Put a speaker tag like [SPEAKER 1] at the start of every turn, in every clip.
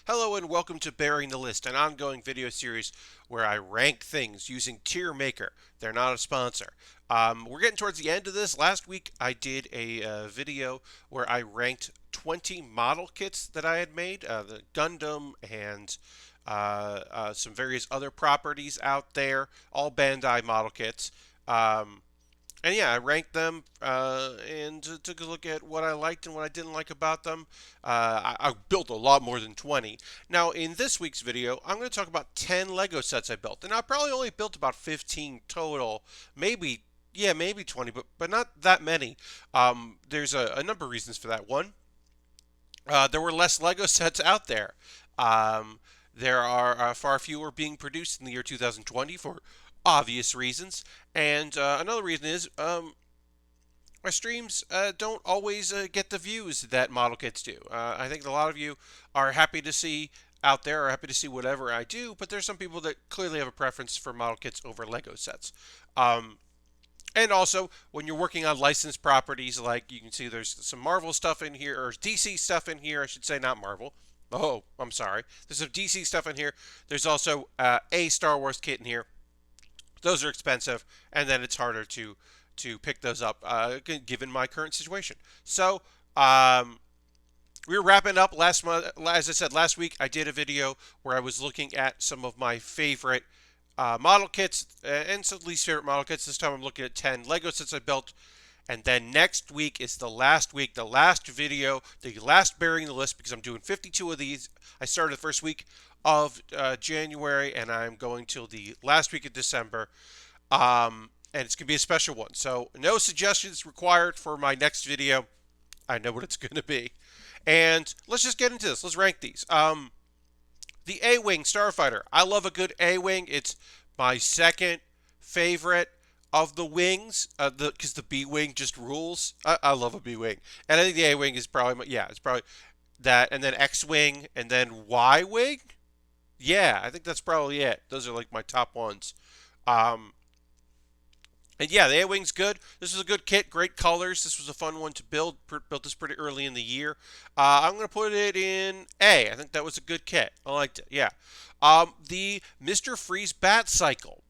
[SPEAKER 1] Hello and welcome to Baering the List, an ongoing video series where I rank things using Tier Maker. They're not a sponsor. We're getting towards the end of this. Last week I did a video where I ranked 20 model kits that I had made, the Gundam and some various other properties out there, all Bandai model kits. And yeah, I ranked them and took a look at what I liked and what I didn't like about them. I built a lot more than 20. Now, in this week's video, I'm going to talk about 10 Lego sets I built. And I probably only built about 15 total. Maybe, yeah, maybe 20, but not that many. There's a number of reasons for that. One, there were less Lego sets out there. There are far fewer being produced in the year 2020 for obvious reasons. And another reason is my streams don't always get the views that model kits do. I think a lot of you are happy to see out there, are happy to see whatever I do, but there's some people that clearly have a preference for model kits over Lego sets. And also, when you're working on licensed properties, like you can see there's some Marvel stuff in here, or DC stuff in here, I should say, not Marvel. Oh, I'm sorry. There's some DC stuff in here. There's also a Star Wars kit in here. Those are expensive, and then it's harder to pick those up given my current situation. So we were wrapping up last month. As I said last week, I did a video where I was looking at some of my favorite model kits and some least favorite model kits. This time I'm looking at 10 Lego sets I built. And then next week is the last week, the last video, the last Baering the List, because I'm doing 52 of these. I started the first week of January, and I'm going till the last week of December. And it's going to be a special one. So no suggestions required for my next video. I know what it's going to be. And let's just get into this. Let's rank these. The A-Wing Starfighter. I love a good A-Wing. It's my second favorite of the wings, because the B-Wing just rules. I love a B-Wing. And I think the A-Wing is probably, it's probably that. And then X-Wing, and then Y-Wing? Yeah, I think that's probably it. Those are like my top ones. And yeah, the A-Wing's good. This was a good kit, great colors. This was a fun one to build. Built this pretty early in the year. I'm going to put it in A. I think that was a good kit. I liked it, yeah. The Mr. Freeze Bat Cycle.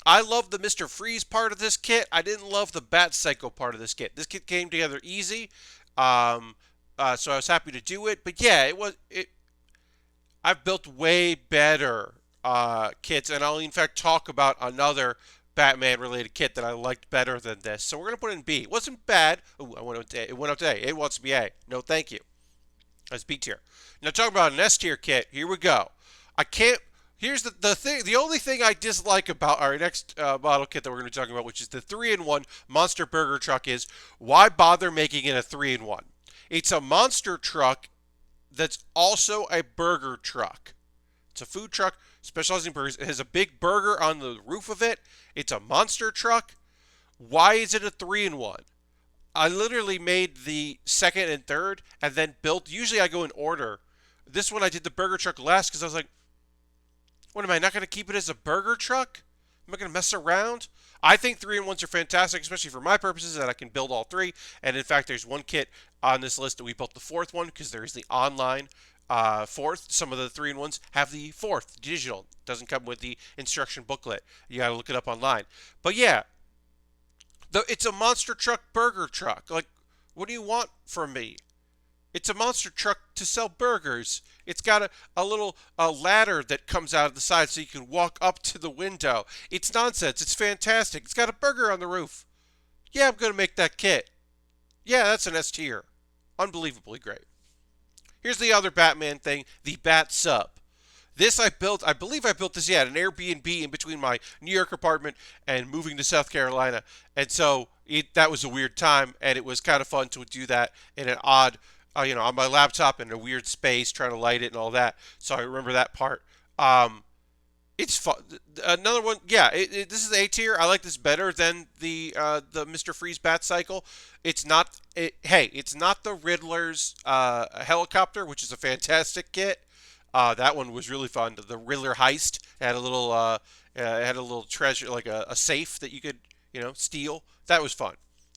[SPEAKER 1] I love the Mr. Freeze part of this kit. I didn't love the Bat Cycle part of this kit. This kit came together easy, so I was happy to do it. But yeah, I've built way better kits, and I'll in fact talk about another Batman-related kit that I liked better than this. So we're gonna put it in B. It wasn't bad. Ooh, it went up to A. It wants to be A. No, thank you. That's B tier. Now talking about an S tier kit. Here we go. I can't. Here's the thing. The only thing I dislike about our next model kit that we're going to be talking about, which is the 3-in-1 Monster Burger Truck, is why bother making it a 3-in-1? It's a monster truck that's also a burger truck. It's a food truck specializing in burgers. It has a big burger on the roof of it. It's a monster truck. Why is it a 3-in-1? I literally made the second and third and then built. Usually I go in order. This one I did the burger truck last because I was like, what am I not going to keep it as a burger truck? Am I going to mess around? I think 3-in-1s are fantastic, especially for my purposes, that I can build all three. And in fact, there's one kit on this list that we built the fourth one because there is the online fourth. Some of the 3-in-1s have the fourth digital. Doesn't come with the instruction booklet. You got to look it up online. But yeah, it's a monster truck burger truck. Like, what do you want from me? It's a monster truck to sell burgers. It's got a little ladder that comes out of the side so you can walk up to the window. It's nonsense. It's fantastic. It's got a burger on the roof. Yeah, I'm going to make that kit. Yeah, that's an S tier. Unbelievably great. Here's the other Batman thing, the Bat Sub. This I believe I built this, at an Airbnb in between my New York apartment and moving to South Carolina. And so that was a weird time, and it was kind of fun to do that in an odd, on my laptop in a weird space, trying to light it and all that. So I remember that part. It's fun. Another one, yeah. This is A tier. I like this better than the Mr. Freeze Bat Cycle. It's not. It's not the Riddler's helicopter, which is a fantastic kit. That one was really fun. The Riddler heist had a little treasure, like a safe that you could steal. That was fun.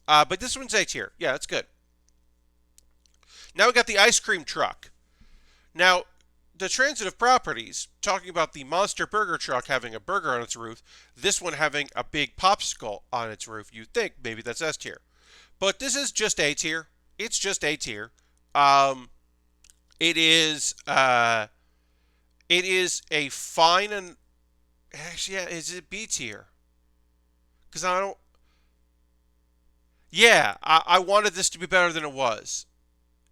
[SPEAKER 1] But this one's A tier. Yeah, that's good. Now we got the ice cream truck. Now, the transitive properties, talking about the monster burger truck having a burger on its roof, this one having a big popsicle on its roof, you'd think maybe that's S tier. But this is just A tier. It's just A tier. Um, it is it is a fine and actually, yeah, is it B tier? Because I don't. Yeah, I wanted this to be better than it was.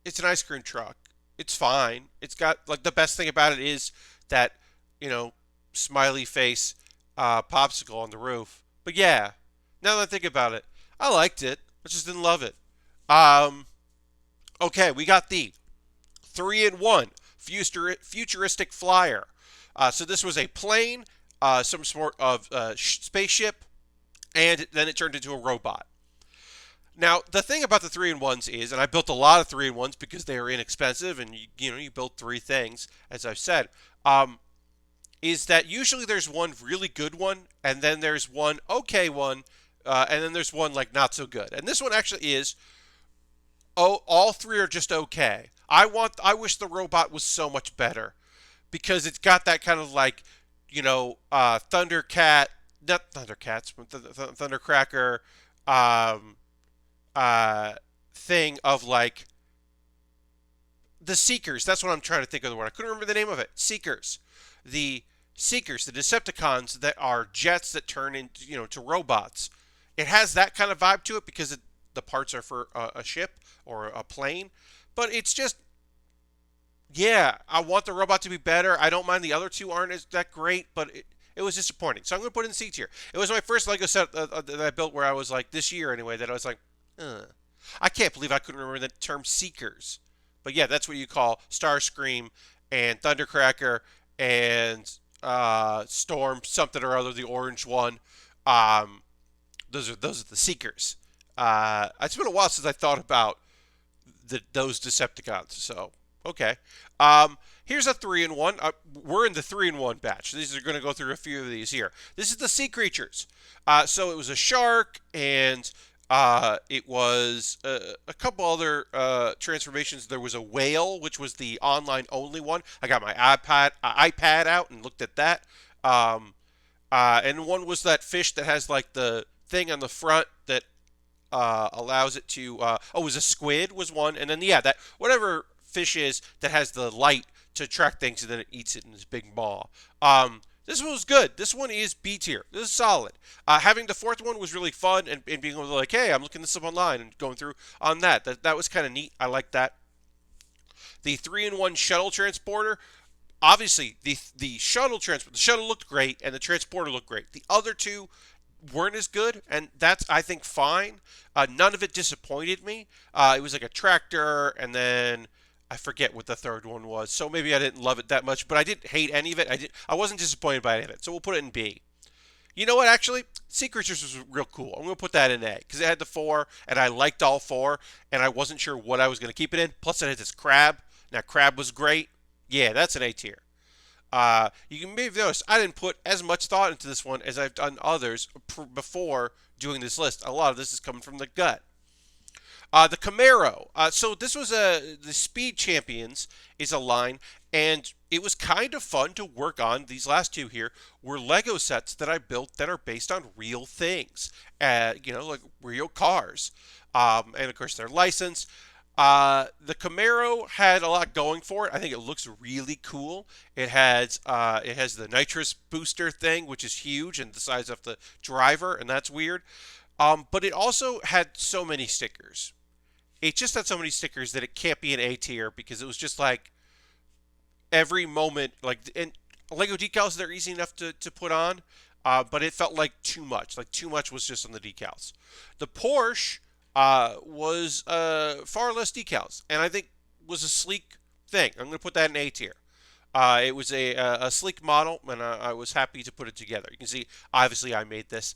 [SPEAKER 1] It's an ice cream truck. It's fine. It's got like the best thing about it is that you know smiley face popsicle on the roof. But yeah, now that I think about it, I liked it. I just didn't love it. Um, okay, we got the 3-in-1 futuristic flyer. So this was a plane, some sort of spaceship, and then it turned into a robot. Now, the thing about the 3-in-1s is, and I built a lot of 3-in-1s because they are inexpensive, and you build three things, as I've said, is that usually there's one really good one, and then there's one okay one, and then there's one like not so good. And this one actually is, oh, all three are just okay. I wish the robot was so much better because it's got that kind of like, Thundercat, not Thundercats, but Thundercracker, um, uh, thing of like the Seekers. That's what I'm trying to think of the word. I couldn't remember the name of it. Seekers, the Seekers, the Decepticons that are jets that turn into to robots. It has that kind of vibe to it because the parts are for a ship or a plane, but it's just yeah. I want the robot to be better. I don't mind the other two aren't as that great, but it was disappointing. So I'm going to put it in C tier. It was my first Lego set that I built where I was like this year anyway that I was like, I can't believe I couldn't remember the term Seekers. But yeah, that's what you call Starscream and Thundercracker and Storm something or other, the orange one. Um, those are the Seekers. It's been a while since I thought about those Decepticons. So okay. Here's a 3-in-1. We're in the 3-in-1 batch. These are going to go through a few of these here. This is the sea creatures. So it was a shark and it was a couple other transformations. There was a whale, which was the online only one. I got my iPad out and looked at that. And one was that fish that has like the thing on the front that allows it to. It was a squid was one, and then yeah, that whatever fish is that has the light to track things, and then it eats it in this big maw. This one was good. This one is B tier. This is solid. Having the fourth one was really fun, and being able to like, hey, I'm looking this up online and going through on that. That was kind of neat. I like that. The 3-in-1 shuttle transporter. Obviously, the shuttle looked great, and the transporter looked great. The other two weren't as good, and that's I think fine. None of it disappointed me. It was like a tractor, and then I forget what the third one was. So maybe I didn't love it that much, but I didn't hate any of it. I wasn't disappointed by any of it. So we'll put it in B. You know what? Actually, Sea Creatures was real cool. I'm gonna put that in A because it had the four, and I liked all four, and I wasn't sure what I was gonna keep it in. Plus, it had this crab. Now, crab was great. Yeah, that's an A tier. You can maybe notice I didn't put as much thought into this one as I've done others before doing this list. A lot of this is coming from the gut. The Camaro. So this was the Speed Champions is a line, and it was kind of fun to work on. These last two here were Lego sets that I built that are based on real things, like real cars, and of course they're licensed. The Camaro had a lot going for it. I think it looks really cool. It has the nitrous booster thing, which is huge and the size of the driver, and that's weird. But it also had so many stickers. It just had so many stickers that it can't be an A tier because it was just like every moment, like and Lego decals they're easy enough to put on, but it felt like too much. Like too much was just on the decals. The Porsche was far less decals, and I think was a sleek thing. I'm going to put that in A tier. It was a sleek model, and I was happy to put it together. You can see, obviously, I made this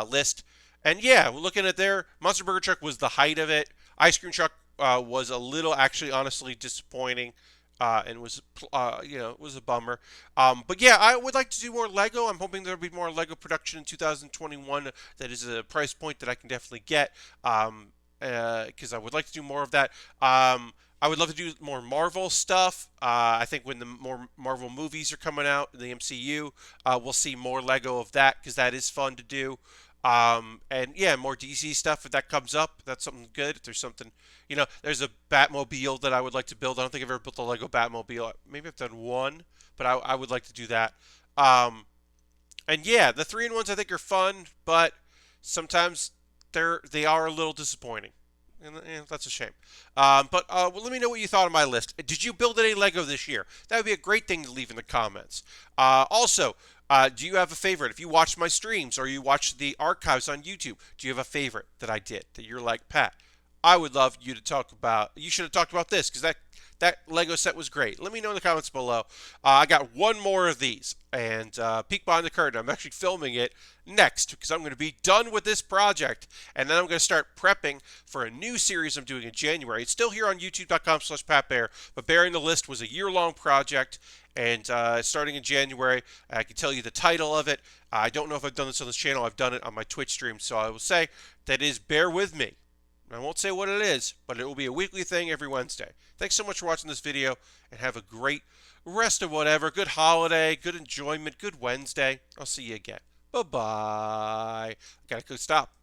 [SPEAKER 1] list. And yeah, looking at there, Monster Burger Truck was the height of it. Ice Cream Truck was a little, actually, honestly, disappointing. And it was a bummer. But yeah, I would like to do more Lego. I'm hoping there'll be more Lego production in 2021. That is a price point that I can definitely get. Because I would like to do more of that. I would love to do more Marvel stuff. I think when the more Marvel movies are coming out in the MCU, we'll see more Lego of that because that is fun to do. And yeah, more DC stuff if that comes up. That's something good. If there's something, there's a Batmobile that I would like to build. I don't think I've ever built a Lego Batmobile. Maybe I've done one, but I would like to do that. Um, and yeah, the 3-in-1s I think are fun, but sometimes they are a little disappointing. And that's a shame. But let me know what you thought of my list. Did you build any Lego this year? That would be a great thing to leave in the comments. Also, do you have a favorite? If you watch my streams or you watch the archives on YouTube, do you have a favorite that I did that you're like, Pat, I would love you to talk about? You should have talked about this because that Lego set was great. Let me know in the comments below. I got one more of these, and peek behind the curtain. I'm actually filming it next because I'm going to be done with this project, and then I'm going to start prepping for a new series I'm doing in January. It's still here on youtube.com/PatBear, but Baering the List was a year-long project, and starting in January, I can tell you the title of it. I don't know if I've done this on this channel. I've done it on my Twitch stream, so I will say that is Bear With Me. I won't say what it is, but it will be a weekly thing every Wednesday. Thanks so much for watching this video, and have a great rest of whatever. Good holiday, good enjoyment, good Wednesday. I'll see you again. Bye-bye. I gotta go stop.